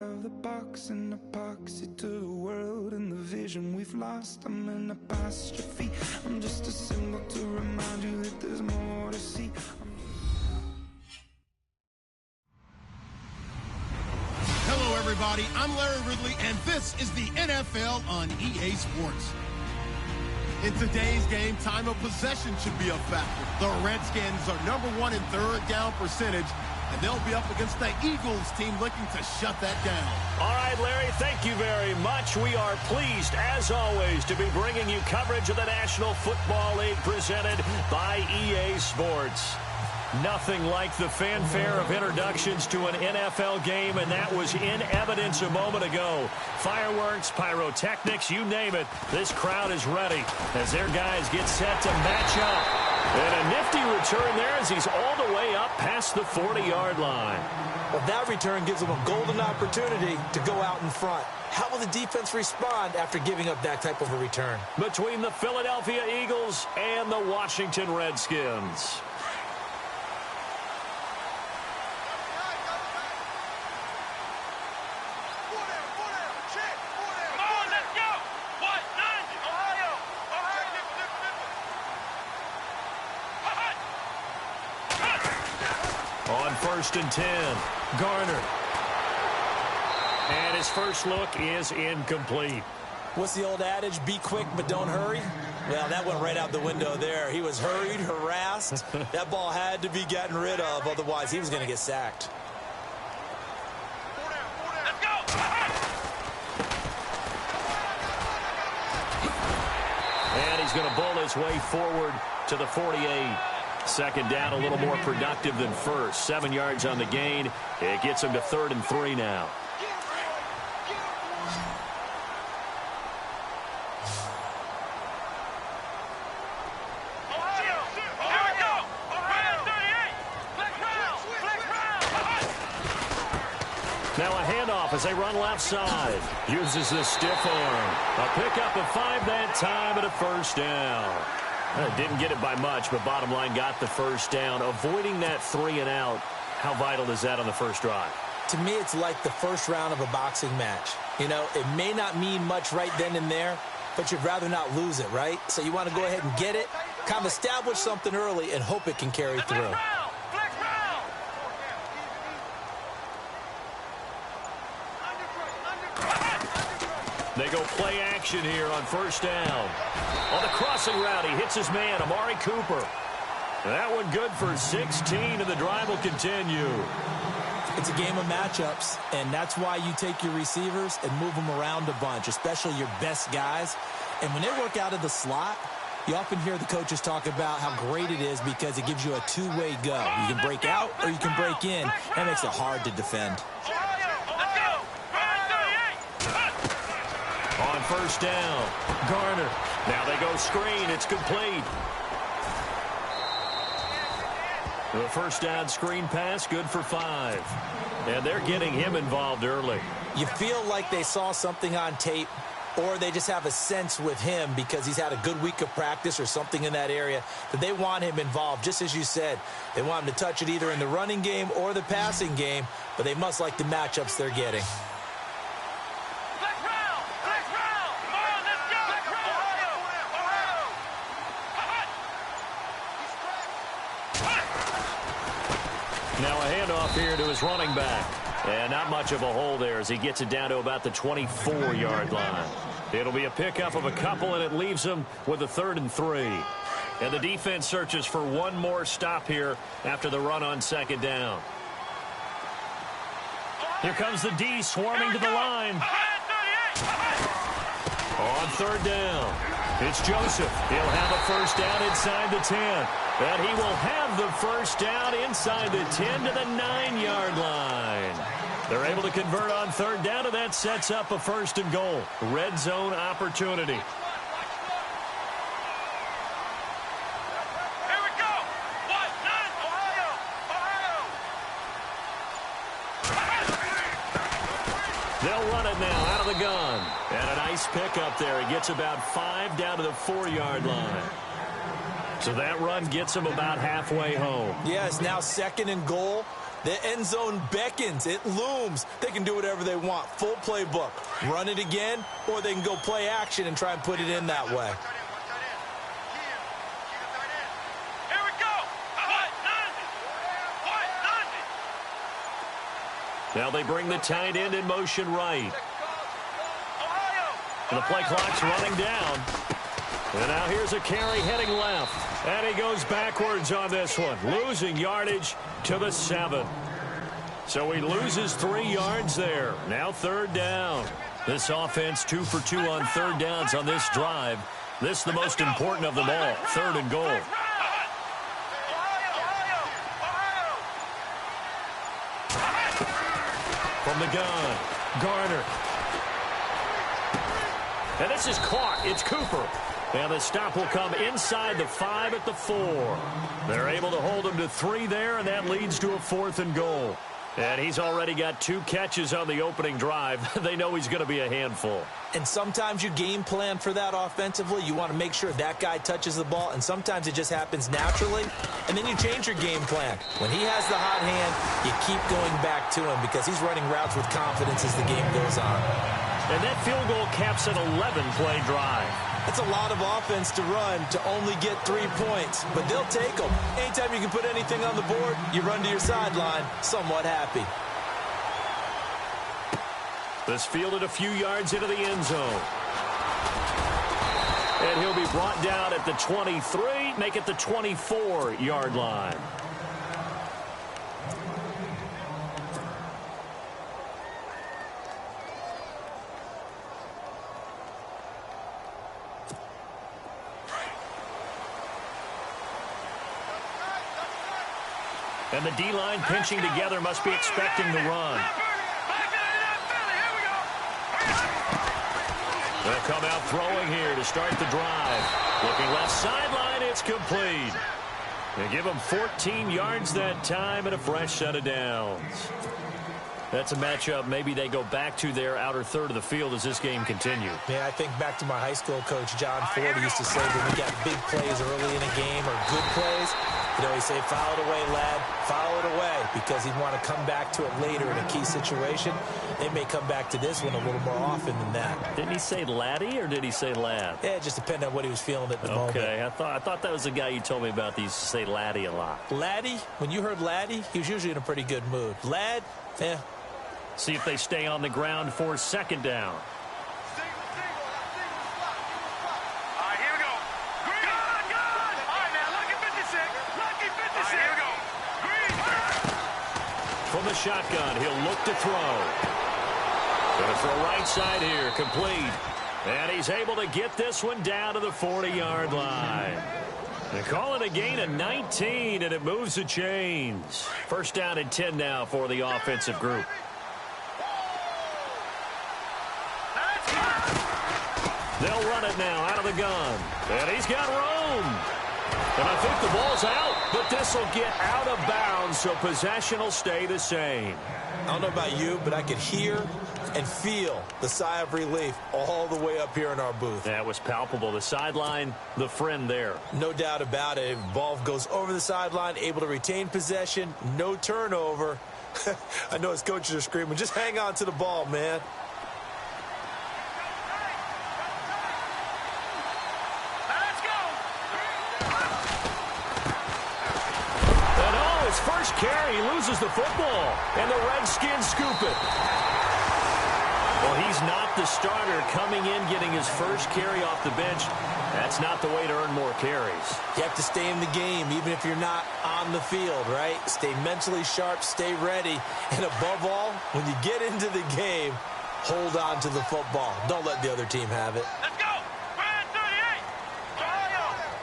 Of the box and epoxy to the world and the vision we've lost. I'm an apostrophe. I'm just a symbol to remind you that there's more to see. Hello, everybody. I'm Larry Ridley, and this is the NFL on EA Sports. In today's game, time of possession should be a factor. The Redskins are number one in third down percentage, and they'll be up against the Eagles team looking to shut that down. All right, Larry, thank you very much. We are pleased, as always, to be bringing you coverage of the National Football League presented by EA Sports. Nothing like the fanfare of introductions to an NFL game, and that was in evidence a moment ago. Fireworks, pyrotechnics, you name it. This crowd is ready as their guys get set to match up. And a nifty return there as he's all the way up past the 40-yard line. Well, that return gives them a golden opportunity to go out in front. How will the defense respond after giving up that type of a return? Between the Philadelphia Eagles and the Washington Redskins. On 1st and 10, Garner. And his first look is incomplete. What's the old adage? Be quick, but don't hurry? Well, that went right out the window there. He was hurried, harassed. That ball had to be gotten rid of, otherwise he was going to get sacked. Let's go! And he's going to bowl his way forward to the 48. Second down, a little more productive than first. 7 yards on the gain. It gets him to 3rd and 3 now. Now a handoff as they run left side. Uses the stiff arm. A pickup of 5 that time and a first down. Didn't get it by much, but bottom line got the first down. Avoiding that 3 and out, how vital is that on the first drive? To me, it's like the first round of a boxing match. You know, it may not mean much right then and there, but you'd rather not lose it, right? So you want to go ahead and get it, kind of establish something early, and hope it can carry through. They go play action here on first down. On the crossing route, he hits his man, Amari Cooper. That one good for 16, and the drive will continue. It's a game of matchups, and that's why you take your receivers and move them around a bunch, especially your best guys. And when they work out of the slot, you often hear the coaches talk about how great it is because it gives you a two-way go. You can break out or you can break in. That makes it hard to defend. On first down, Garner. Now they go screen. It's complete. The first down screen pass, good for 5. And they're getting him involved early. You feel like they saw something on tape, or they just have a sense with him because he's had a good week of practice or something in that area that they want him involved. Just as you said, they want him to touch it either in the running game or the passing game, but they must like the matchups they're getting. Now a handoff here to his running back. And not much of a hole there as he gets it down to about the 24-yard line. It'll be a pickup of a couple, and it leaves him with a 3rd and 3. And the defense searches for one more stop here after the run on second down. Here comes the D swarming to the line. On 3rd down, it's Joseph. He'll have a first down inside the 10. And he will have the first down inside the 10 to the 9-yard line. They're able to convert on 3rd down, and that sets up a 1st and goal. Red zone opportunity. Here we go. 1-9, Ohio. They'll run it now out of the gun. And a nice pickup there. He gets about 5 down to the 4-yard line. So that run gets him about halfway home. Yeah, it's now 2nd and goal. The end zone beckons. It looms. They can do whatever they want. Full playbook. Run it again, or they can go play action and try and put it in that way. Here we go. Now they bring the tight end in motion right. And the play clock's running down. And now here's a carry heading left. And he goes backwards on this one, losing yardage to the 7. So he loses 3 yards there. Now 3rd down. This offense 2 for 2 on 3rd downs on this drive. This is the most important of them all, 3rd and goal. From the gun, Garner. And this is caught. It's Cooper. And the stop will come inside the 5 at the 4. They're able to hold him to 3 there, and that leads to a 4th and goal. And he's already got 2 catches on the opening drive. They know he's going to be a handful. And sometimes you game plan for that offensively. You want to make sure that guy touches the ball, and sometimes it just happens naturally. And then you change your game plan. When he has the hot hand, you keep going back to him because he's running routes with confidence as the game goes on. And that field goal caps an 11-play drive. That's a lot of offense to run to only get 3 points, but they'll take them. Anytime you can put anything on the board, you run to your sideline somewhat happy. This fielded a few yards into the end zone. And he'll be brought down at the 23, make it the 24-yard line. And the D-line pinching together must be expecting the run. They'll come out throwing here to start the drive. Looking left sideline, it's complete. They give him 14 yards that time and a fresh set of downs. That's a matchup maybe they go back to their outer third of the field as this game continues. Yeah, I think back to my high school coach, John Ford, who used to say when we got big plays early in a game or good plays, he'd always say, foul it away, lad, foul it away, because he'd want to come back to it later in a key situation. They may come back to this one a little more often than that. Didn't he say laddie or did he say lad? Yeah, it just depended on what he was feeling at the moment. Okay, I thought that was the guy you told me about that used to say laddie a lot. Laddie, when you heard laddie, he was usually in a pretty good mood. Lad, yeah. See if they stay on the ground for 2nd down. All right, here we go. Green. Good. All right, now, lucky 56. Lucky 56. All right, here we go. Green. From the shotgun, he'll look to throw. Gonna throw right side here, complete. And he's able to get this one down to the 40-yard line. They call it a gain of 19, and it moves the chains. 1st down and 10 now for the offensive group. They'll run it now out of the gun. And he's got room. And I think the ball's out, but this will get out of bounds, so possession will stay the same. I don't know about you, but I could hear and feel the sigh of relief all the way up here in our booth. That was palpable. The sideline, the friend there. No doubt about it. Ball goes over the sideline, able to retain possession, no turnover. I know his coaches are screaming, just hang on to the ball, man. First carry, he loses the football, and the Redskins scoop it. Well, he's not the starter coming in, getting his first carry off the bench. That's not the way to earn more carries. You have to stay in the game, even if you're not on the field, right? Stay mentally sharp, stay ready, and above all, when you get into the game, hold on to the football. Don't let the other team have it. Let's go. Brand 38.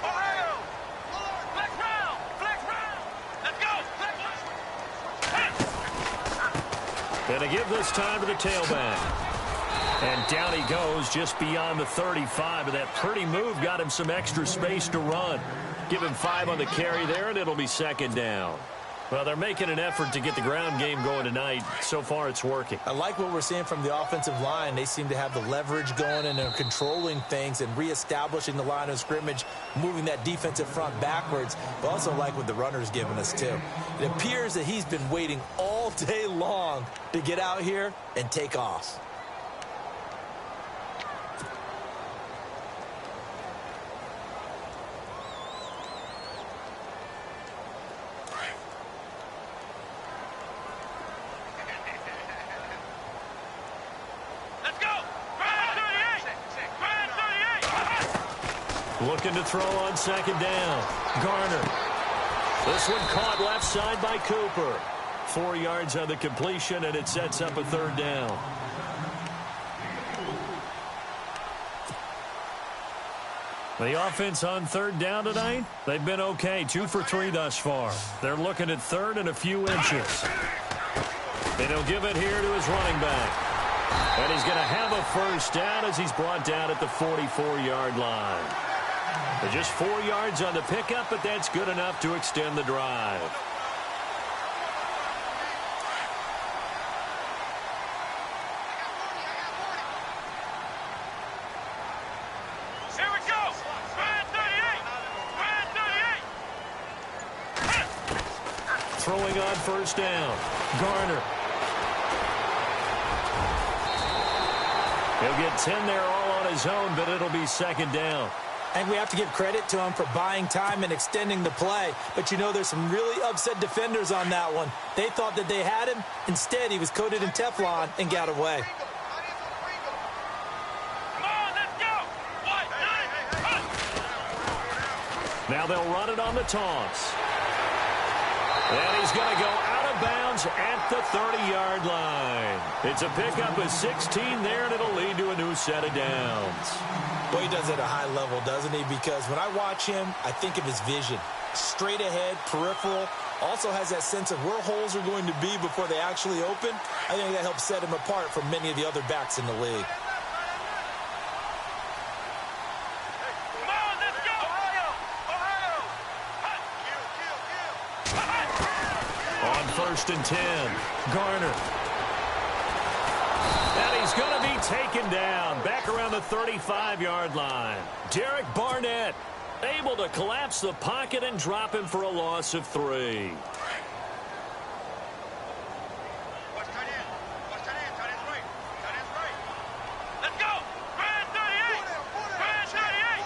Ohio. Flex round. Let's go. Going to give this time to the tailback. And down he goes just beyond the 35. And that pretty move got him some extra space to run. Give him 5 on the carry there, and it'll be 2nd down. Well, they're making an effort to get the ground game going tonight. So far, it's working. I like what we're seeing from the offensive line. They seem to have the leverage going and they're controlling things and reestablishing the line of scrimmage, moving that defensive front backwards. But also like what the runner's giving us, too. It appears that he's been waiting all day long to get out here and take off. Looking to throw on second down. Garner. This one caught left side by Cooper. 4 yards on the completion, and it sets up a third down. The offense on third down tonight, they've been okay. 2 for 3 thus far. They're looking at third and a few inches. And he'll give it here to his running back. And he's going to have a first down as he's brought down at the 44-yard line. Just 4 yards on the pickup, but that's good enough to extend the drive. Here we go. Brand 38. Brand 38. Throwing on first down. Garner. He'll get 10 there all on his own, but it'll be second down. And we have to give credit to him for buying time and extending the play. But, you know, there's some really upset defenders on that one. They thought that they had him. Instead, he was coated in Teflon and got away. Come on, let's go. Now they'll run it on the toss. And he's going to go out of bounds at the 30-yard line. It's a pickup of 16 there, and it'll lead to a new set of downs. Well, he does it at a high level, doesn't he? Because when I watch him, I think of his vision. Straight ahead, peripheral. Also has that sense of where holes are going to be before they actually open. I think that helps set him apart from many of the other backs in the league. Come on, let's go. Ohio. On first and 10, Garner. And he's going to be taken down back around the 35-yard line. Derek Barnett able to collapse the pocket and drop him for a loss of 3. Let's go. Brand 38. Brand 38.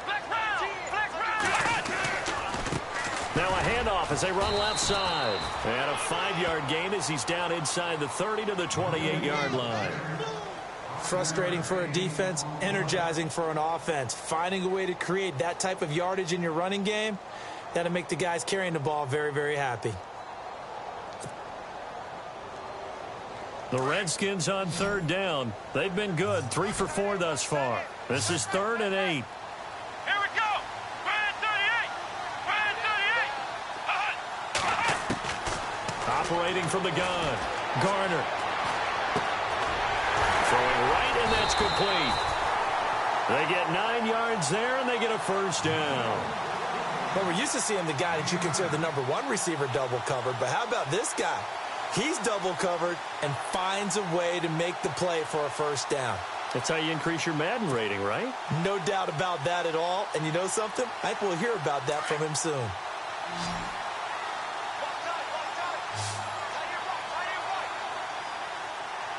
Flex round. Flex round. Now a handoff as they run left side. And a 5-yard gain as he's down inside the 30 to the 28-yard line. Frustrating for a defense, energizing for an offense. Finding a way to create that type of yardage in your running game, that'll make the guys carrying the ball very, very happy. The Redskins on third down. They've been good. 3 for 4 thus far. This is 3rd and 8. Here we go. Brand 38. Brand 38. Operating from the gun. Garner. Throwing right, and that's complete. They get 9 yards there, and they get a first down. Well, we're used to seeing the guy that you consider the #1 receiver double covered, but how about this guy? He's double covered and finds a way to make the play for a first down. That's how you increase your Madden rating, right? No doubt about that at all. And you know something? I think we'll hear about that from him soon.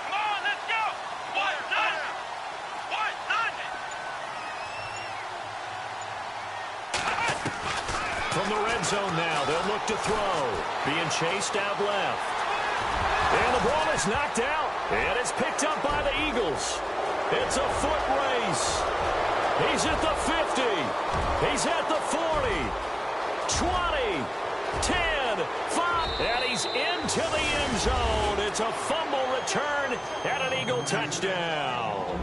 Come on, let's go. One, done. From the red zone now, they'll look to throw. Being chased out left. And the ball is knocked out. And it's picked up by the Eagles. It's a foot race. He's at the 50. He's at the 40. 20. 10. 5. And he's into the end zone. It's a fumble return and an Eagle touchdown.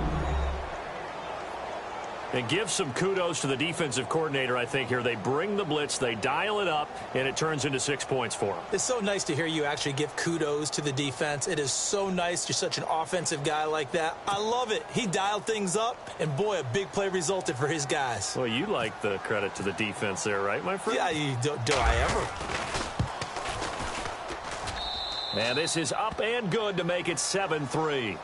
And give some kudos to the defensive coordinator, I think, here. They bring the blitz, they dial it up, and it turns into 6 points for them. It's so nice to hear you actually give kudos to the defense. It is so nice. You're such an offensive guy like that. I love it. He dialed things up, and, boy, a big play resulted for his guys. Well, you like the credit to the defense there, right, my friend? Yeah, do I ever? And this is up and good to make it 7-3.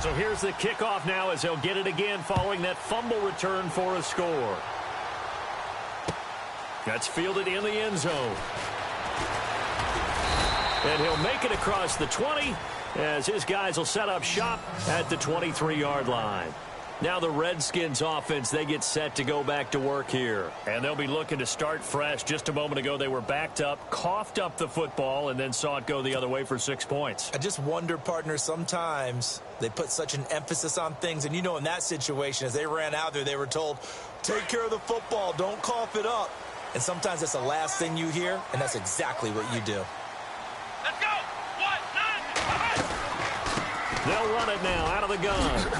So here's the kickoff now as they'll get it again following that fumble return for a score. That's fielded in the end zone. And he'll make it across the 20 as his guys will set up shop at the 23-yard line. Now the Redskins offense, they get set to go back to work here. And they'll be looking to start fresh. Just a moment ago, they were backed up, coughed up the football, and then saw it go the other way for 6 points. I just wonder, partner, sometimes they put such an emphasis on things. And, you know, in that situation, as they ran out there, they were told, take care of the football, don't cough it up. And sometimes that's the last thing you hear, and that's exactly what you do. Let's go! 1, 9, They'll run it now out of the gun.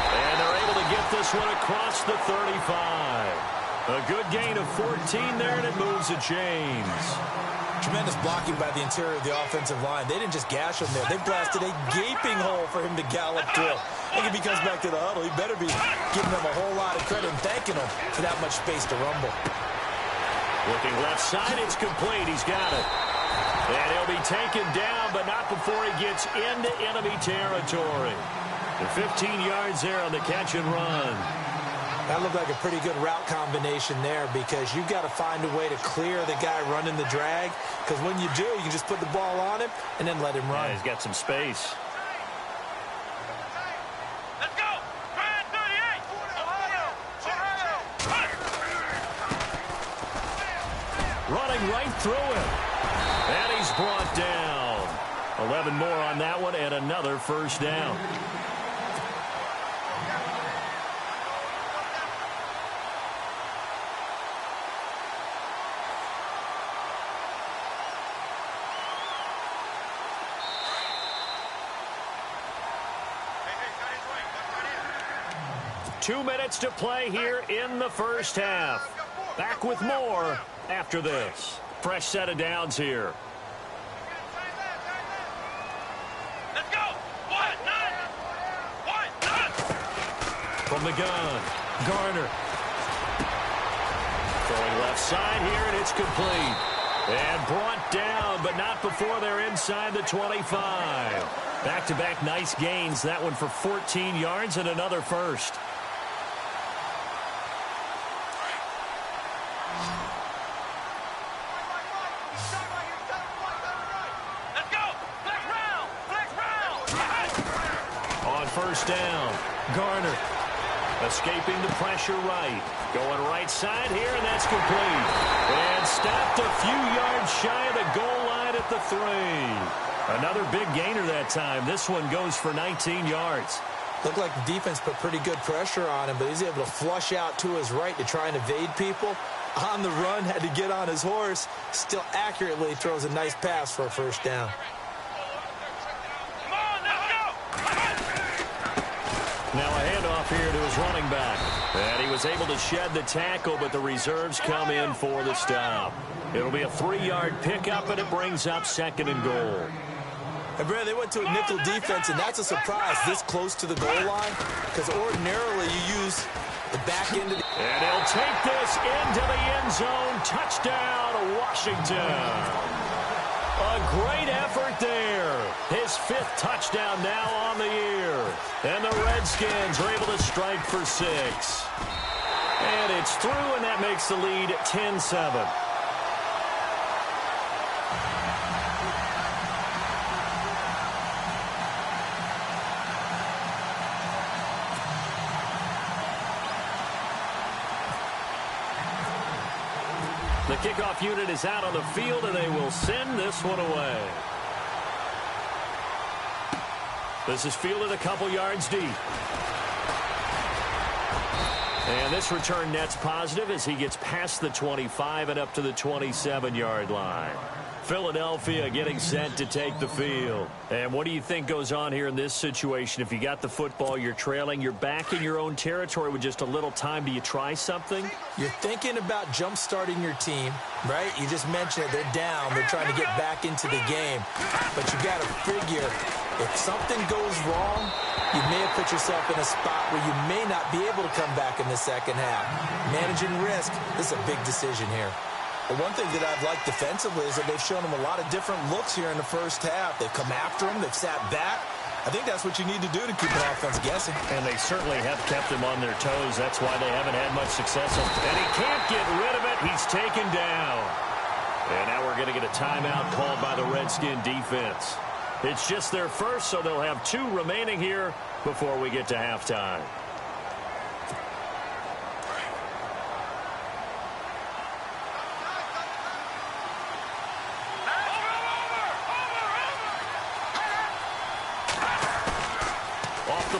And they're able to get this one across the 35. A good gain of 14 there, and it moves the chains. Tremendous blocking by the interior of the offensive line. They didn't just gash him there. They blasted a gaping hole for him to gallop through. I think if he comes back to the huddle, he better be giving them a whole lot of credit and thanking them for that much space to rumble. Looking left side, it's complete. He's got it. And he'll be taken down, but not before he gets into enemy territory. And 15 yards there on the catch and run. That looked like a pretty good route combination there because you've got to find a way to clear the guy running the drag, because when you do, you can just put the ball on him and then let him run. Yeah, he's got some space. let's go! Brad 38! Running right through him. And he's brought down. 11 more on that one and another first down. Two minutes to play here in the first half. Back with more after this. Fresh set of downs here. Let's go! 1, 9! 1, 9! From the gun, Garner. Throwing left side here, and it's complete. And brought down, but not before they're inside the 25. Back-to-back nice gains. That one for 14 yards and another first. Let's go! Flex round! Flex round! On first down, Garner escaping the pressure right. Going right side here, and that's complete. And stopped a few yards shy of the goal line at the 3. Another big gainer that time. This one goes for 19 yards. Looked like the defense put pretty good pressure on him, but he's able to flush out to his right to try and evade people. On the run, had to get on his horse. Still accurately throws a nice pass for a first down. Come on, let's go! Now a handoff here to his running back. And he was able to shed the tackle, but the reserves come in for the stop. It'll be a 3-yard pickup, and it brings up 2nd and goal. And, Brad, they went to a nickel defense, and that's a surprise this close to the goal line, because ordinarily you use the back end of the... And he'll take this into the end zone. Touchdown, Washington. A great effort there. His 5th touchdown now on the year. And the Redskins are able to strike for 6. And it's through, and that makes the lead 10-7. The kickoff unit is out on the field, and they will send this one away. This is fielded a couple yards deep. And this return net's positive as he gets past the 25 and up to the 27-yard line. Philadelphia getting set to take the field. And what do you think goes on here in this situation? If you got the football, you're trailing, you're back in your own territory with just a little time. Do you try something? You're thinking about jump-starting your team, right? You just mentioned it. They're down. They're trying to get back into the game. But you got to figure if something goes wrong, you may have put yourself in a spot where you may not be able to come back in the second half. Managing risk, this is a big decision here. Well, one thing that I've liked defensively is that they've shown them a lot of different looks here in the first half. They've come after them. They've sat back. I think that's what you need to do to keep an offense guessing. And they certainly have kept them on their toes. That's why they haven't had much success. And he can't get rid of it. He's taken down. And now we're going to get a timeout called by the Redskin defense. It's just their first, so they'll have 2 remaining here before we get to halftime.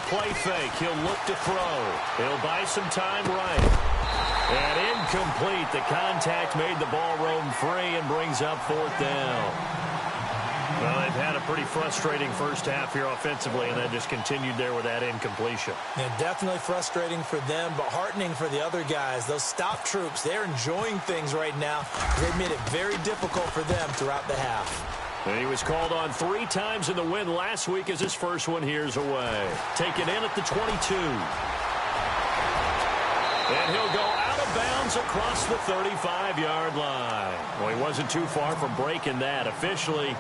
Play fake. He'll look to throw. He'll buy some time right. And incomplete. The contact made the ball roam free and brings up 4th down. Well, they've had a pretty frustrating first half here offensively, and then just continued there with that incompletion. Yeah, definitely frustrating for them, but heartening for the other guys. Those stop troops, they're enjoying things right now. They've made it very difficult for them throughout the half. And he was called on 3 times in the win last week as his first one here's away. Taken in at the 22. And he'll go out of bounds across the 35-yard line. Well, he wasn't too far from breaking that. Officially,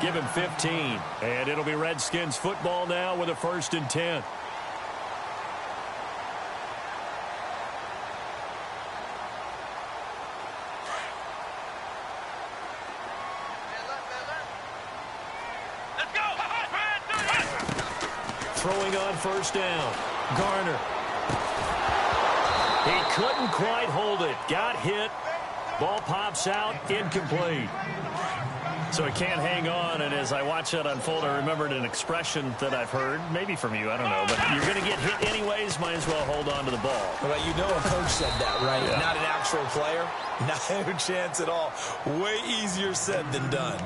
give him 15. And it'll be Redskins football now with a 1st and 10. Throwing on 1st down. Garner. He couldn't quite hold it. Got hit. Ball pops out. Incomplete. So he can't hang on, and as I watch that unfold, I remembered an expression that I've heard, maybe from you, I don't know, but you're going to get hit anyways, might as well hold on to the ball. Well, you know a coach said that, right? Yeah. Not an actual player. Not a chance at all. Way easier said than done.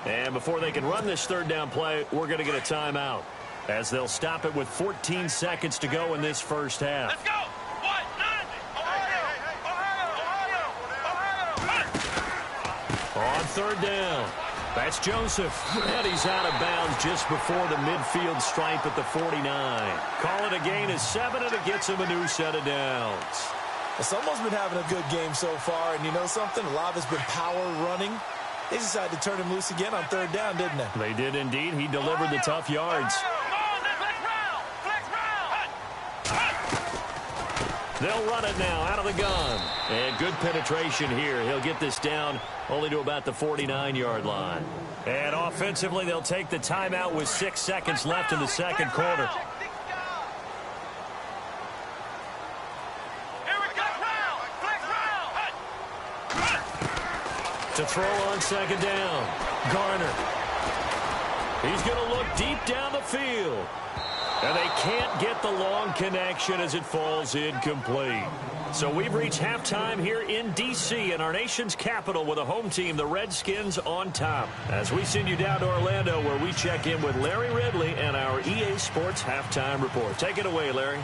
And before they can run this 3rd down play, we're going to get a timeout, as they'll stop it with 14 seconds to go in this first half. Let's go! What? On 3rd down, that's Joseph. And he's out of bounds just before the midfield stripe at the 49. Call it a gain of 7, and it gets him a new set of downs. Well, someone's been having a good game so far, and you know something? A lot of it's been power running. They decided to turn him loose again on 3rd down, didn't they? They did indeed. He delivered the tough yards. They'll run it now out of the gun. And good penetration here. He'll get this down only to about the 49-yard line. And offensively, they'll take the timeout with 6 seconds left in the 2nd quarter. To throw on 2nd down. Garner. He's going to look deep down the field. And they can't get the long connection as it falls incomplete. So we've reached halftime here in D.C. in our nation's capital with a home team, the Redskins, on top. As we send you down to Orlando, where we check in with Larry Ridley and our EA Sports halftime report. Take it away, Larry.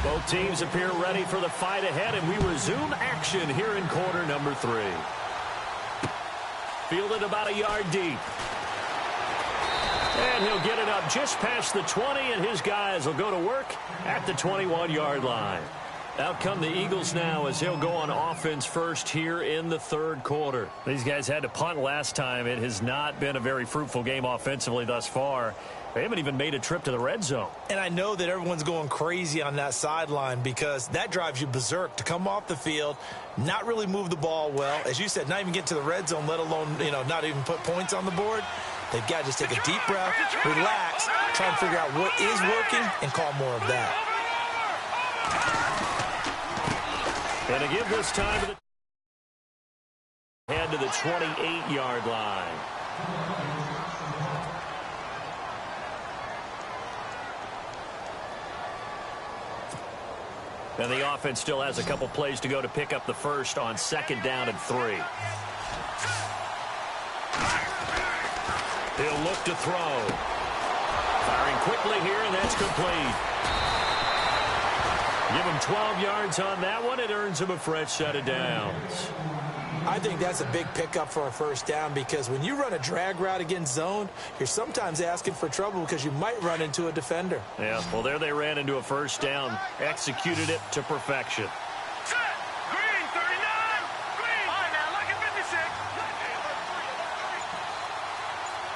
Both teams appear ready for the fight ahead, and we resume action here in quarter number 3. Fielded about a yard deep. And he'll get it up just past the 20, and his guys will go to work at the 21-yard line. Out come the Eagles now as he'll go on offense first here in the 3rd quarter. These guys had to punt last time. It has not been a very fruitful game offensively thus far. They haven't even made a trip to the red zone. And I know that everyone's going crazy on that sideline because that drives you berserk to come off the field, not really move the ball well. As you said, not even get to the red zone, let alone, not even put points on the board. They've got to just take a deep breath, relax, try and figure out what is working, and call more of that. And to give this time to the head to the 28-yard line. And the offense still has a couple plays to go to pick up the first on 2nd down and 3. He'll look to throw. Firing quickly here, and that's complete. Give him 12 yards on that one. It earns him a fresh set of downs. I think that's a big pickup for a first down because when you run a drag route against zone, you're sometimes asking for trouble because you might run into a defender. Yeah, well, there they ran into a first down. Executed it to perfection. Set. Green, 39. Green. All right, now, lucky 56.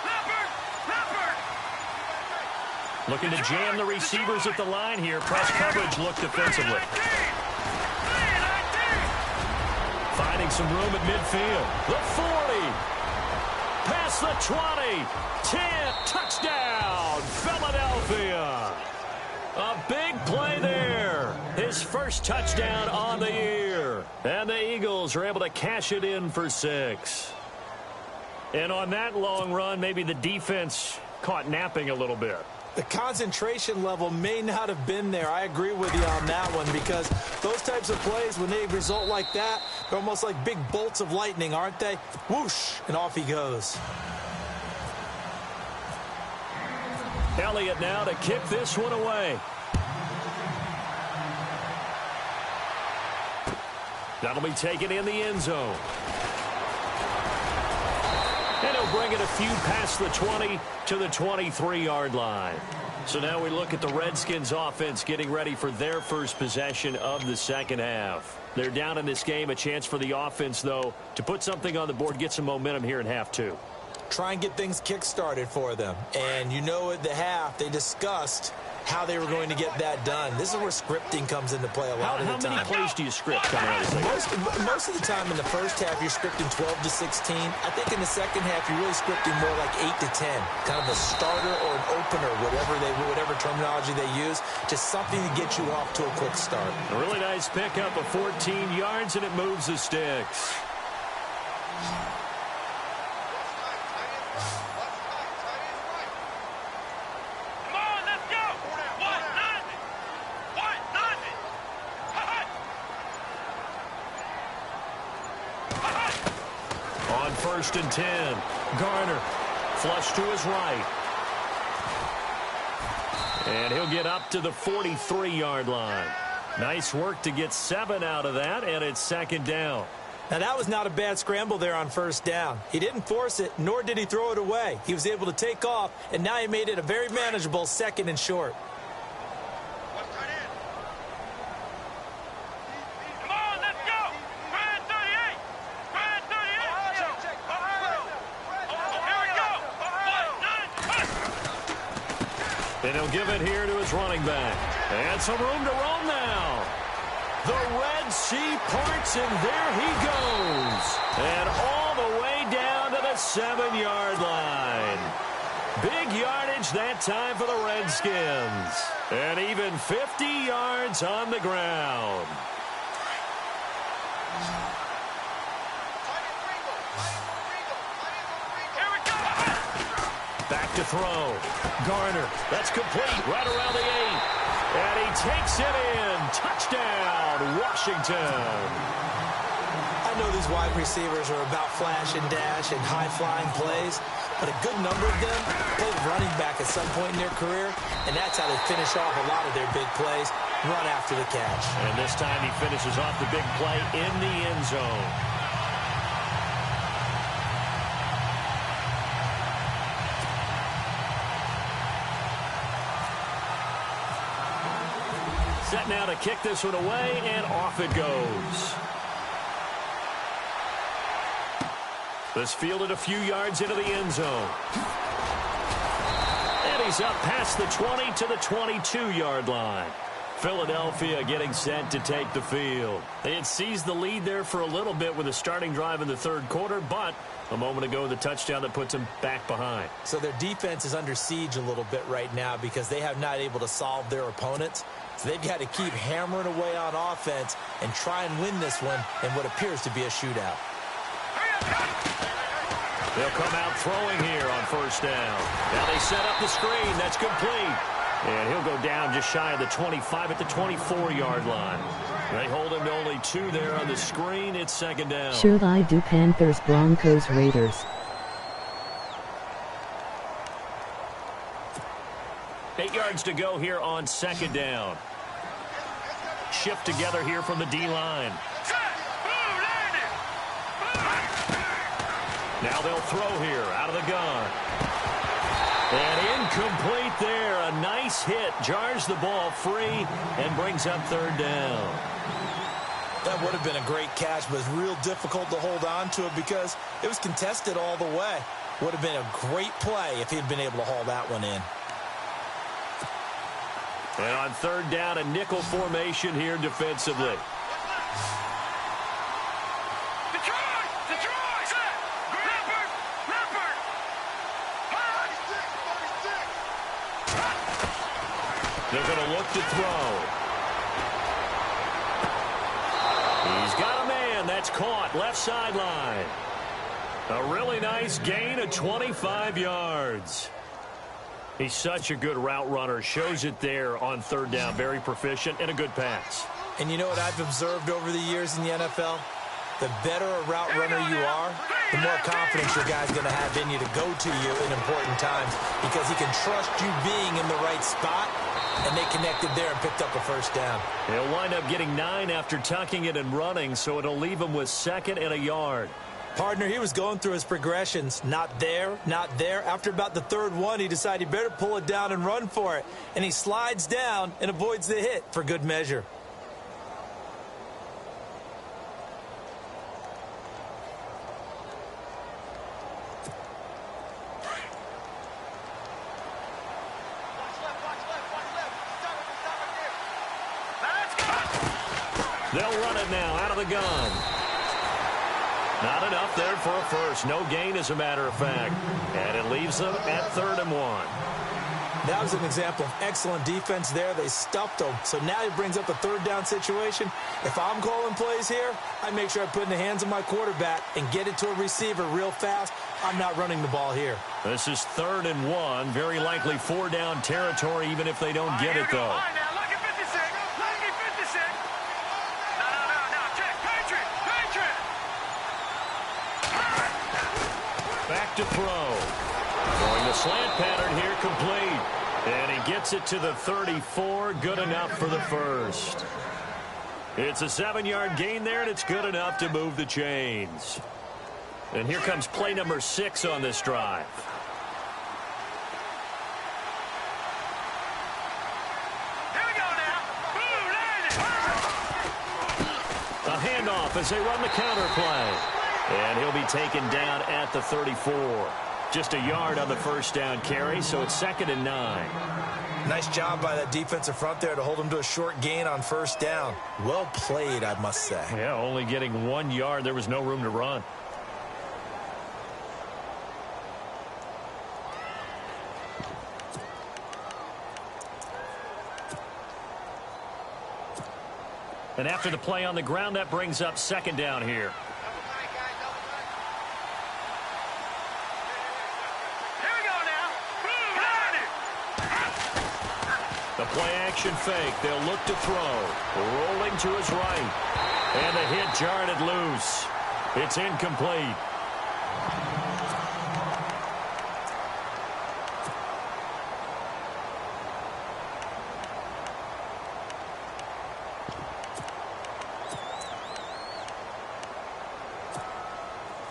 Leopard. Looking to jam the receivers at the line here. Press coverage look defensively. Finding some room at midfield. The 40. Past the 20. 10. Touchdown. Philadelphia. A big play there. His first touchdown on the year. And the Eagles are able to cash it in for 6. And on that long run, maybe the defense caught napping a little bit. The concentration level may not have been there. I agree with you on that one because those types of plays, when they result like that, they're almost like big bolts of lightning, aren't they? Whoosh, and off he goes. Elliott now to kick this one away. That'll be taken in the end zone. And he'll bring it a few past the 20 to the 23-yard line. So now we look at the Redskins offense getting ready for their first possession of the second half. They're down in this game. A chance for the offense, though, to put something on the board, get some momentum here in half 2. Try and get things kick-started for them. And you know at the half, they discussed how they were going to get that done. This is where scripting comes into play a lot of the time. How many plays do you script coming out of this thing? Most of the time in the first half, you're scripting 12 to 16. I think in the second half, you're really scripting more like 8 to 10. Kind of a starter or an opener, whatever terminology they use. Just something to get you off to a quick start. A really nice pickup of 14 yards, and it moves the sticks. On 1st and 10, Garner flush to his right. And he'll get up to the 43-yard line. Nice work to get 7 out of that, and it's 2nd down. Now, that was not a bad scramble there on 1st down. He didn't force it, nor did he throw it away. He was able to take off, and now he made it a very manageable 2nd and short. And he'll give it here to his running back. And some room to roam now. The Red Sea parts, and there he goes. And all the way down to the 7-yard line. Big yardage that time for the Redskins. And even 50 yards on the ground. Back to throw. Garner. That's complete right around the 8. And he takes it in. Touchdown, Washington. I know these wide receivers are about flash and dash and high-flying plays, but a good number of them played running back at some point in their career, and that's how they finish off a lot of their big plays, run after the catch. And this time he finishes off the big play in the end zone. Set now to kick this one away, and off it goes. This fielded a few yards into the end zone. And he's up past the 20 to the 22-yard line. Philadelphia getting set to take the field. They had seized the lead there for a little bit with a starting drive in the 3rd quarter, but a moment ago the touchdown that puts them back behind. So their defense is under siege a little bit right now because they have not able to solve their opponents. So they've got to keep hammering away on offense and try and win this one in what appears to be a shootout. They'll come out throwing here on 1st down. Now they set up the screen. That's complete. And he'll go down just shy of the 25 at the 24-yard line. They hold him to only 2 there on the screen. It's second down. Should I do Panthers, Broncos, Raiders? 8 yards to go here on second down. Shift together here from the D-line. Now they'll throw here out of the gun. And incomplete there. A nice hit. Jars the ball free and brings up third down. That would have been a great catch, but it's real difficult to hold on to it because it was contested all the way. Would have been a great play if he had been able to haul that one in. And on third down, a nickel formation here defensively. They're going to look to throw. He's got a man. That's caught. Left sideline. A really nice gain of 25 yards. He's such a good route runner. Shows it there on third down. Very proficient and a good pass. And you know what I've observed over the years in the NFL? The better a route runner you are, the more confidence your guy's going to have in you to go to you in important times because he can trust you being in the right spot, and they connected there and picked up a first down. He'll wind up getting 9 after tucking it and running, so it'll leave him with 2nd and a yard. Partner, he was going through his progressions. Not there, not there. After about the 3rd one, he decided he better pull it down and run for it. And he slides down and avoids the hit for good measure. They'll run it now out of the gun. Not enough there for a first. No gain, as a matter of fact. And it leaves them at 3rd and 1. That was an example of excellent defense there. They stuffed him. So now he brings up a 3rd down situation. If I'm calling plays here, I make sure I put it in the hands of my quarterback and get it to a receiver real fast. I'm not running the ball here. This is 3rd and 1. Very likely 4-down territory, even if they don't get it, though. Back to throw. Throwing the slant pattern here, complete. And he gets it to the 34. Good enough for the first. It's a 7-yard gain there, and it's good enough to move the chains. And here comes play number 6 on this drive. Here we go now. A handoff as they run the counter play. And he'll be taken down at the 34. Just a yard on the first down carry, so it's 2nd and 9. Nice job by that defensive front there to hold him to a short gain on first down. Well played, I must say. Yeah, only getting 1 yard. There was no room to run. And after the play on the ground, that brings up 2nd down here. The play-action fake. They'll look to throw. Rolling to his right. And the hit jarred it loose. It's incomplete.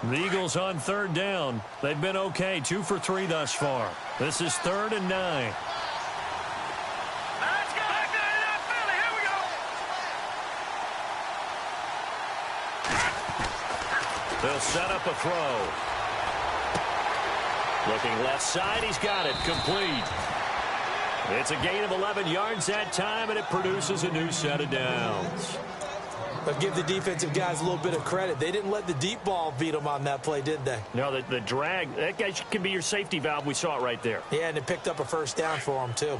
The Eagles on 3rd down. They've been okay. 2 for 3 thus far. This is 3rd and 9. They'll set up a throw. Looking left side, he's got it. Complete. It's a gain of 11 yards that time, and it produces a new set of downs. But give the defensive guys a little bit of credit. They didn't let the deep ball beat them on that play, did they? No, the drag, that guy can be your safety valve. We saw it right there. Yeah, and it picked up a first down for them, too.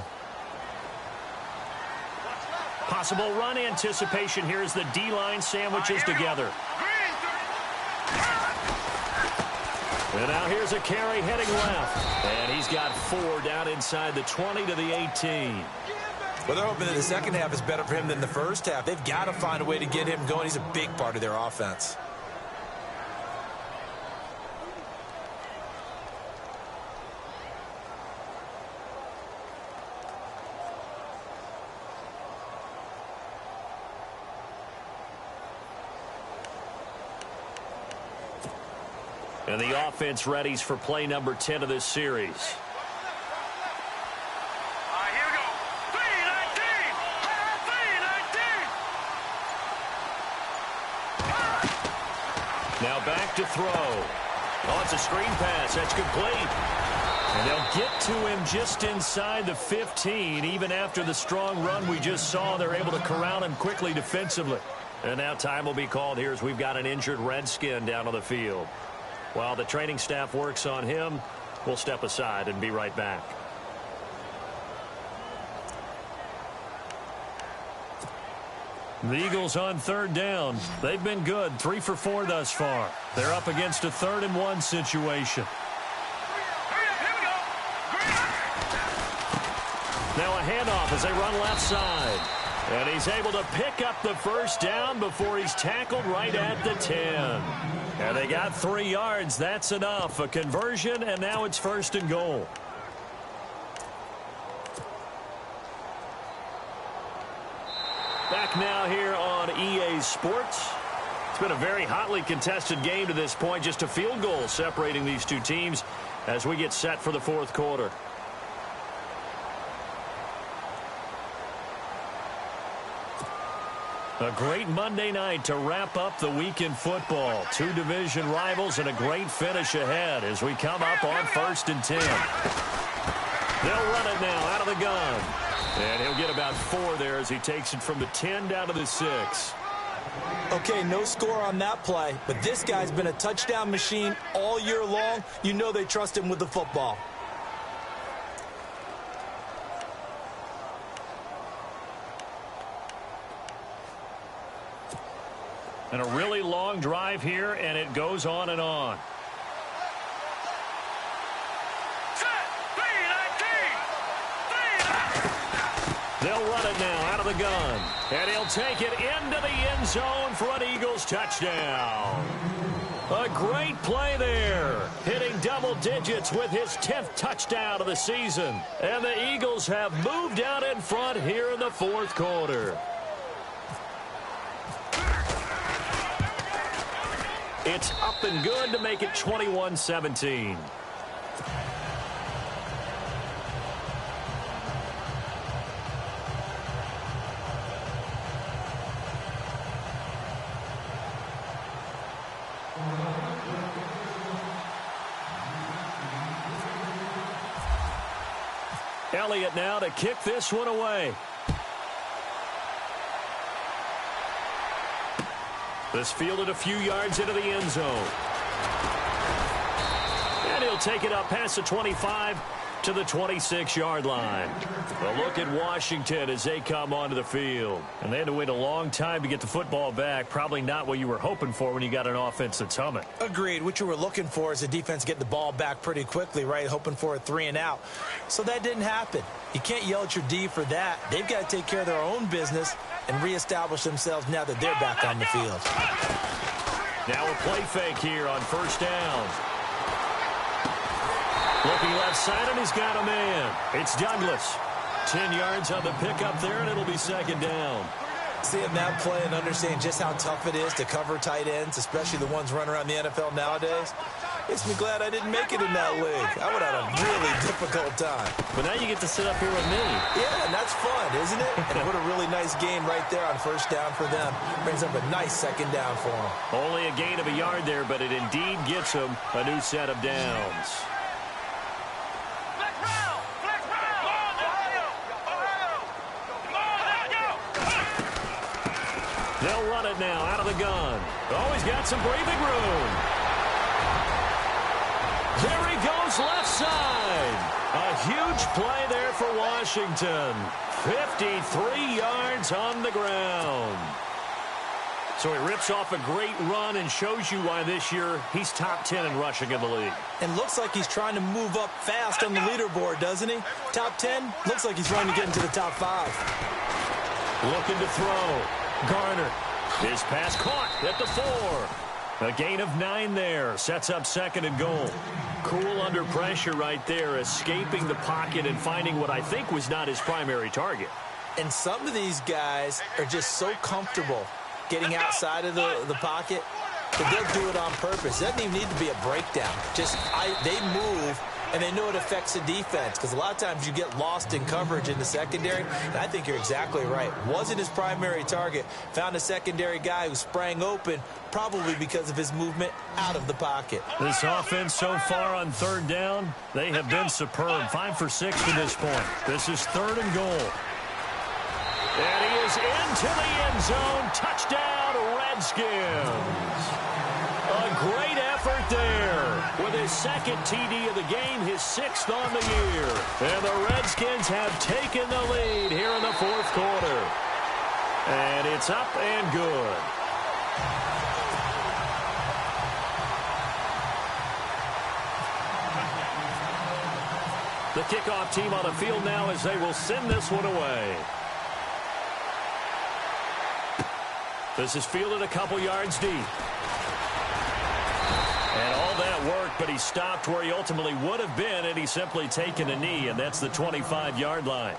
Possible run anticipation here as the D-line sandwiches together. And now here's a carry heading left. And he's got 4 down inside the 20 to the 18. Well, they're hoping that the second half is better for him than the first half. They've got to find a way to get him going. He's a big part of their offense. And the offense readies for play number 10 of this series. Here we go. 319. 319. Now back to throw. Oh, it's a screen pass. That's complete. And they'll get to him just inside the 15. Even after the strong run we just saw, they're able to corral him quickly defensively. And now time will be called here as we've got an injured Redskin down on the field. While the training staff works on him, we'll step aside and be right back. The Eagles on third down. They've been good, 3 for 4 thus far. They're up against a 3rd and 1 situation. Now a handoff as they run left side. And he's able to pick up the first down before he's tackled right at the 10. And they got 3 yards. That's enough. A conversion, and now it's 1st and goal. Back now here on EA Sports. It's been a very hotly contested game to this point. Just a field goal separating these two teams as we get set for the 4th quarter. A great Monday night to wrap up the week in football. 2 division rivals and a great finish ahead as we come up on 1st and 10. They'll run it now out of the gun. And he'll get about 4 there as he takes it from the 10 down to the 6. Okay, no score on that play, but this guy's been a touchdown machine all year long. You know they trust him with the football. And a really long drive here, and it goes on and on. They'll run it now out of the gun. And he'll take it into the end zone for an Eagles touchdown. A great play there. Hitting double digits with his 10th touchdown of the season. And the Eagles have moved out in front here in the 4th quarter. It's up and good to make it 21-17. Elliott now to kick this one away. This fielded a few yards into the end zone. And he'll take it up past the 25 to the 26-yard line. A look at Washington as they come onto the field. And they had to wait a long time to get the football back. Probably not what you were hoping for when you got an offense that's humming. Agreed. What you were looking for is the defense getting the ball back pretty quickly, right? Hoping for a 3 and out. So that didn't happen. You can't yell at your D for that. They've got to take care of their own business and reestablish themselves now that they're back on the field. Now a play fake here on 1st down. Looking left side, and he's got a man. It's Douglas. 10 yards on the pickup there, and it'll be 2nd down. Seeing that play and understanding just how tough it is to cover tight ends, especially the ones running around the NFL nowadays, makes me glad I didn't make it in that league. I would have had a really difficult time. But now you get to sit up here with me. Yeah, and that's fun, isn't it? And what a really nice game right there on 1st down for them. Brings up a nice 2nd down for them. Only a gain of a yard there, but it indeed gets them a new set of downs. They'll run it now out of the gun. Oh, he's got some breathing room. There he goes left side. A huge play there for Washington. 53 yards on the ground. So he rips off a great run and shows you why this year he's top 10 in rushing in the league. And looks like he's trying to move up fast on the leaderboard, doesn't he? Top 10, looks like he's trying to get into the top 5. Looking to throw. Garner. His pass caught at the 4. A gain of 9 there. Sets up 2nd and goal. Cool under pressure right there, escaping the pocket and finding what I think was not his primary target. And some of these guys are just so comfortable getting outside of the pocket that they'll do it on purpose. It doesn't even need to be a breakdown. They move, and they know it affects the defense, because a lot of times you get lost in coverage in the secondary, and I think you're exactly right. Wasn't his primary target. Found a secondary guy who sprang open, probably because of his movement out of the pocket. This offense so far on 3rd down, they have been superb. 5 for 6 to this point. This is 3rd and goal. And he is into the end zone. Touchdown, Redskins. A great effort there. With his 2nd TD of the game, his 6th on the year. And the Redskins have taken the lead here in the 4th quarter. And it's up and good. The kickoff team on the field now as they will send this one away. This is fielded a couple yards deep. And all that work, but he stopped where he ultimately would have been had he simply taken a knee, and that's the 25-yard line.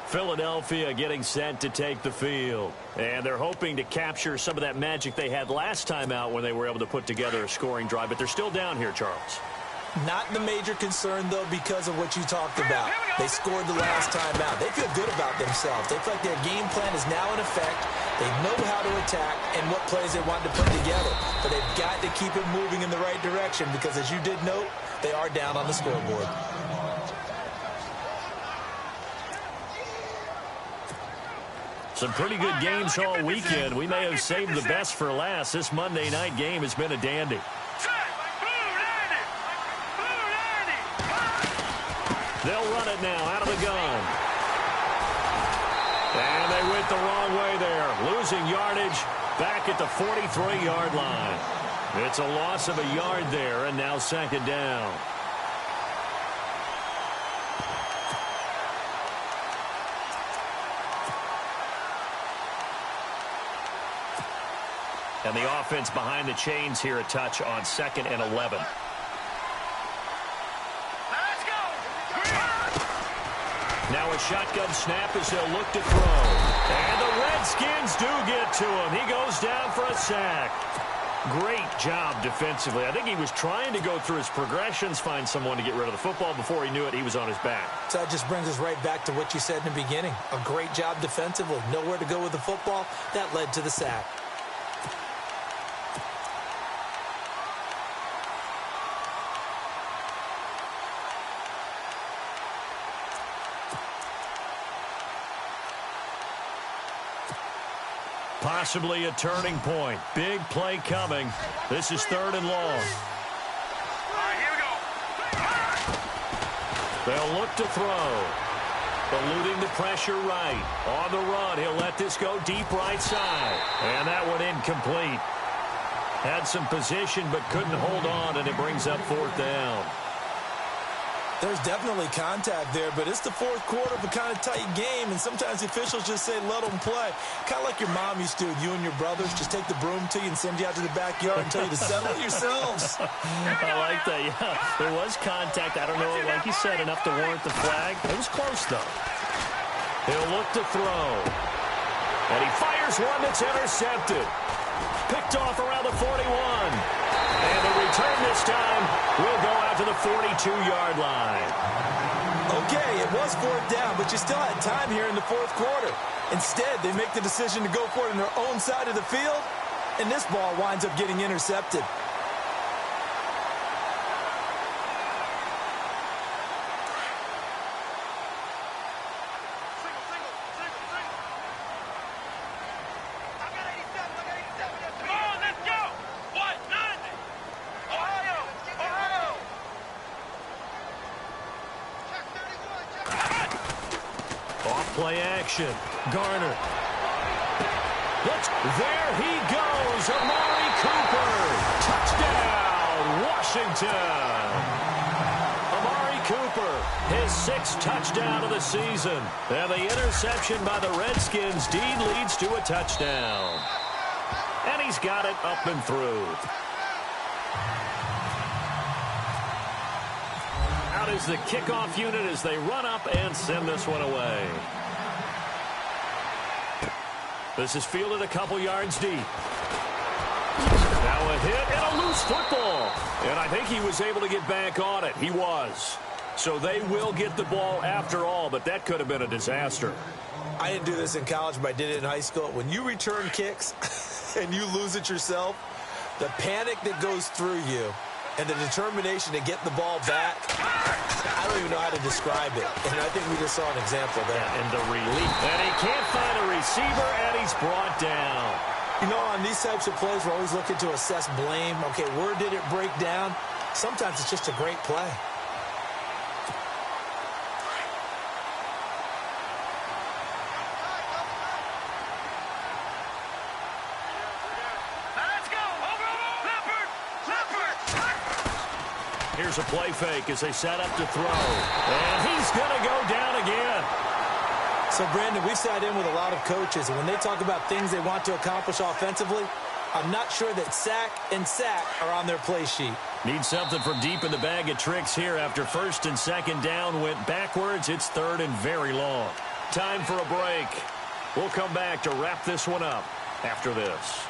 Philadelphia getting set to take the field. And they're hoping to capture some of that magic they had last time out when they were able to put together a scoring drive, but they're still down here, Charles. Not the major concern, though, because of what you talked about. They scored the last time out. They feel good about themselves. They feel like their game plan is now in effect. They know how to attack and what plays they want to put together. But they've got to keep it moving in the right direction because, as you did note, they are down on the scoreboard. Some pretty good games all weekend. We may have saved the best for last. This Monday night game has been a dandy. They'll run it now out of the gun. And they went the wrong way there. Losing yardage back at the 43-yard line. It's a loss of a yard there, and now 2nd down. And the offense behind the chains here a touch on 2nd and 11. Now a shotgun snap as they'll look to throw. And the Redskins do get to him. He goes down for a sack. Great job defensively. I think he was trying to go through his progressions, find someone to get rid of the football. Before he knew it, he was on his back. So that just brings us right back to what you said in the beginning. A great job defensively. Nowhere to go with the football. That led to the sack. Possibly a turning point. Big play coming. This is 3rd and long. Here we go. They'll look to throw. Eluding the pressure right. On the run, he'll let this go deep right side. And that one incomplete. Had some position but couldn't hold on, and it brings up 4th down. There's definitely contact there, but it's the 4th quarter of a kind of tight game, and sometimes the officials just say, let them play. Kind of like your mom used to with you and your brothers. Just take the broom to you and send you out to the backyard and tell you to settle it yourselves. I like that, yeah. There was contact. I don't know, like you said, enough to warrant the flag. It was close, though. He'll look to throw. And he fires one that's intercepted. Picked off around the 41. And the return this time will go out to the 42-yard line. Okay, it was 4th down, but you still had time here in the 4th quarter. Instead, they make the decision to go for it on their own side of the field, and this ball winds up getting intercepted. Play action. Garner. The There he goes, Amari Cooper. Touchdown, Washington. Amari Cooper, his 6th touchdown of the season. And the interception by the Redskins indeed leads to a touchdown. And he's got it up and through. Out is the kickoff unit as they run up and send this one away. This is fielded a couple yards deep. Now a hit and a loose football. And I think he was able to get back on it. He was. So they will get the ball after all, but that could have been a disaster. I didn't do this in college, but I did it in high school. When you return kicks and you lose it yourself, the panic that goes through you and the determination to get the ball back, I don't even know how to describe it. And I think we just saw an example there. And the relief. And he can't find a receiver, and he's brought down. You know, on these types of plays, we're always looking to assess blame. Okay, where did it break down? Sometimes it's just a great play. Here's a play fake as they set up to throw. And he's going to go down again. So, Brandon, we've sat in with a lot of coaches, and when they talk about things they want to accomplish offensively, I'm not sure that sack and sack are on their play sheet. Need something from deep in the bag of tricks here after 1st and 2nd down went backwards. It's 3rd and very long. Time for a break. We'll come back to wrap this one up after this.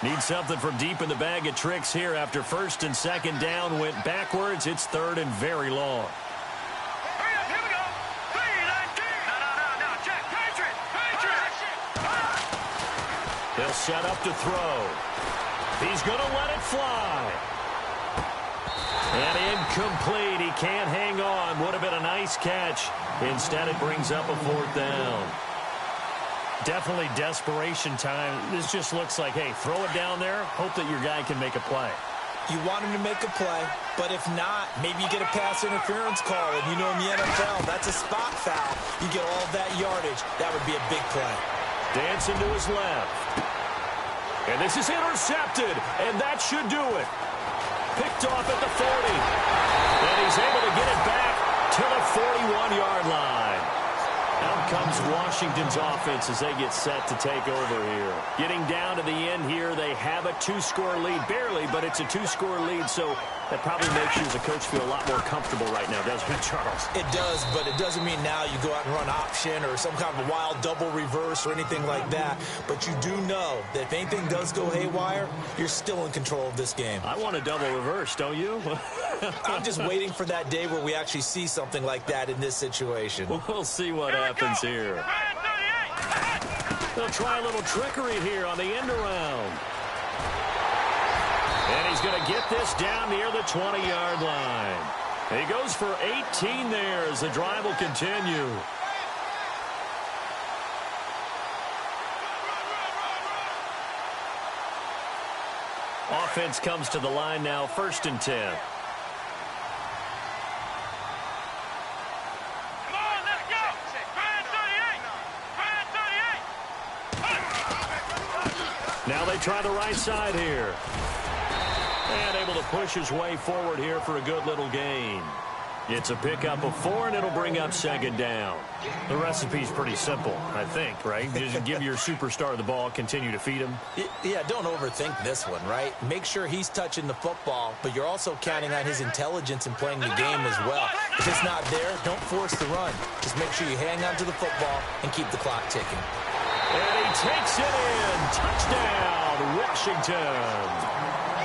Need something from deep in the bag of tricks here after 1st and 2nd down went backwards. It's 3rd and very long. Hurry up, here we go. 3-19. No, check. Patriot. They'll set up to throw. He's going to let it fly. And incomplete. He can't hang on. Would have been a nice catch. Instead, it brings up a 4th down. Definitely desperation time. This just looks like, hey, throw it down there, hope that your guy can make a play. You want him to make a play, but if not, maybe you get a pass interference call, and you know in the NFL, that's a spot foul. You get all that yardage. That would be a big play. Dancing to his left. And this is intercepted, and that should do it. Picked off at the 40. And he's able to get it back to the 41-yard line. Out comes Washington's offense as they get set to take over here. Getting down to the end here, they have a 2-score lead. Barely, but it's a 2-score lead, so that probably makes you as a coach feel a lot more comfortable right now, doesn't it, Charles? It does, but it doesn't mean now you go out and run option or some kind of a wild double reverse or anything like that. But you do know that if anything does go haywire, you're still in control of this game. I want a double reverse, don't you? I'm just waiting for that day where we actually see something like that in this situation. We'll see what happens here. They'll try a little trickery here on the end around. And he's going to get this down near the 20-yard line. He goes for 18 there as the drive will continue. Offense comes to the line now, 1st and 10. Now they try the right side here. And able to push his way forward here for a good little gain. It's a pickup of 4, and it'll bring up 2nd down. The recipe's pretty simple, I think, right? Just give your superstar the ball, continue to feed him. Yeah, don't overthink this one, right? Make sure he's touching the football, but you're also counting on his intelligence in playing the game as well. If it's not there, don't force the run. Just make sure you hang on to the football and keep the clock ticking. And he takes it in. Touchdown, Washington.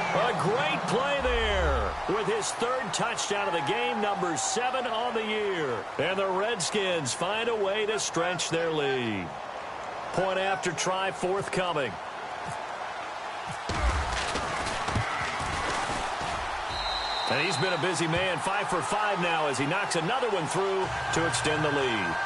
A great play there with his 3rd touchdown of the game, number 7 on the year. And the Redskins find a way to stretch their lead. Point after try forthcoming. And he's been a busy man, 5 for 5 now as he knocks another one through to extend the lead.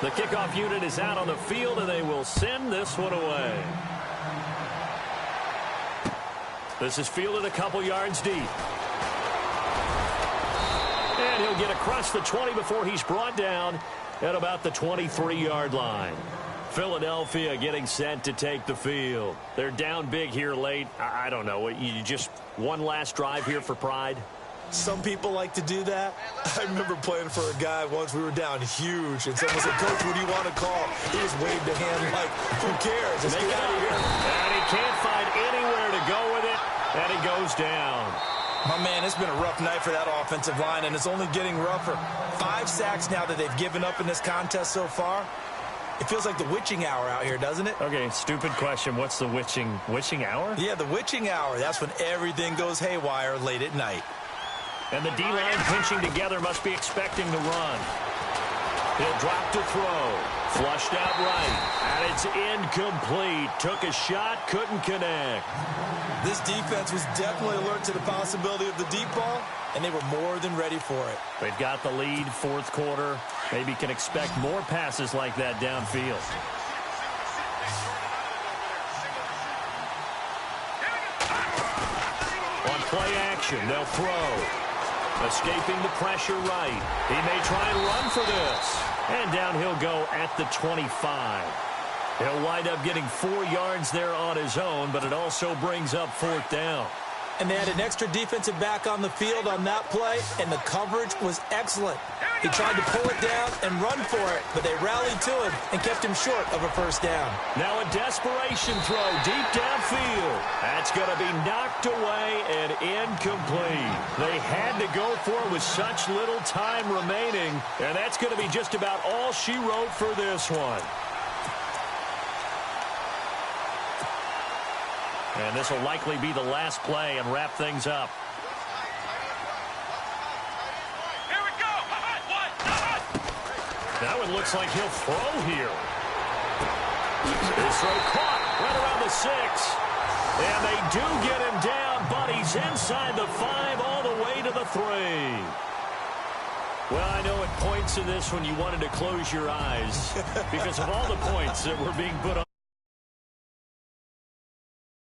The kickoff unit is out on the field, and they will send this one away. This is fielded a couple yards deep. And he'll get across the 20 before he's brought down at about the 23-yard line. Philadelphia getting set to take the field. They're down big here late. I don't know. You just one last drive here for pride? Some people like to do that. I remember playing for a guy once. We were down huge, and someone said, "Coach, what do you want to call?" He just waved a hand like, "Who cares? Let's get out of here." And he can't find anywhere to go with it, and he goes down. My man, it's been a rough night for that offensive line, and it's only getting rougher. 5 sacks now that they've given up in this contest so far. It feels like the witching hour out here, doesn't it? Okay, stupid question. What's the witching hour? Yeah, the witching hour. That's when everything goes haywire late at night. And the D-line pinching together must be expecting the run. He'll drop to throw. Flushed out right. And it's incomplete. Took a shot, couldn't connect. This defense was definitely alert to the possibility of the deep ball, and they were more than ready for it. They've got the lead, fourth quarter. Maybe can expect more passes like that downfield. On play action, they'll throw. Escaping the pressure right. He may try and run for this. And down he'll go at the 25. He'll wind up getting 4 yards there on his own, but it also brings up 4th down. And they had an extra defensive back on the field on that play, and the coverage was excellent. He tried to pull it down and run for it, but they rallied to him and kept him short of a first down. Now a desperation throw deep downfield. That's going to be knocked away and incomplete. They had to go for it with such little time remaining, and that's going to be just about all she wrote for this one. And this will likely be the last play and wrap things up. Here we go. Now it looks like he'll throw here. His throw caught right around the 6. And they do get him down, but he's inside the 5 all the way to the 3. Well, I know at points in this when you wanted to close your eyes because of all the points that were being put on.